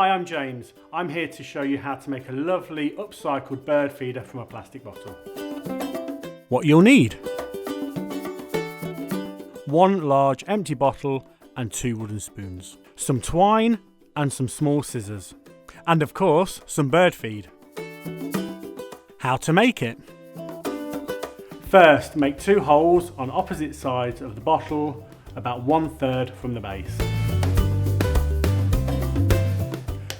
Hi, I'm James. I'm here to show you how to make a lovely upcycled bird feeder from a plastic bottle. What you'll need: one large empty bottle and 2 wooden spoons, some twine and some small scissors, and of course some bird feed. How to make it? First, make 2 holes on opposite sides of the bottle, about 1/3 from the base.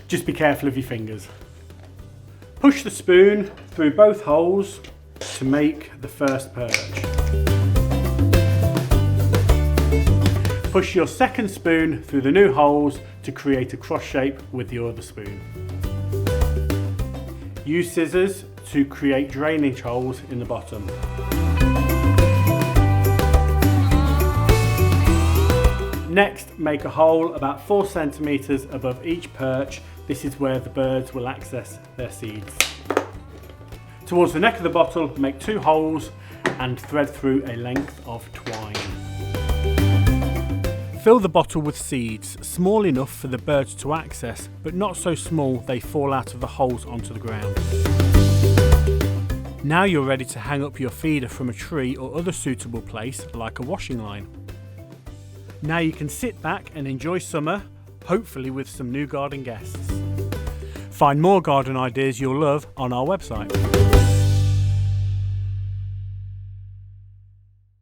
Just be careful of your fingers. Push the spoon through both holes to make the first perch. Push your second spoon through the new holes to create a cross shape with your other spoon. Use scissors to create drainage holes in the bottom. Next, make a hole about 4 centimetres above each perch. This is where the birds will access their seeds. Towards the neck of the bottle, make 2 holes and thread through a length of twine. Fill the bottle with seeds, small enough for the birds to access, but not so small they fall out of the holes onto the ground. Now you're ready to hang up your feeder from a tree or other suitable place, like a washing line. Now you can sit back and enjoy summer, hopefully with some new garden guests. Find more garden ideas you'll love on our website.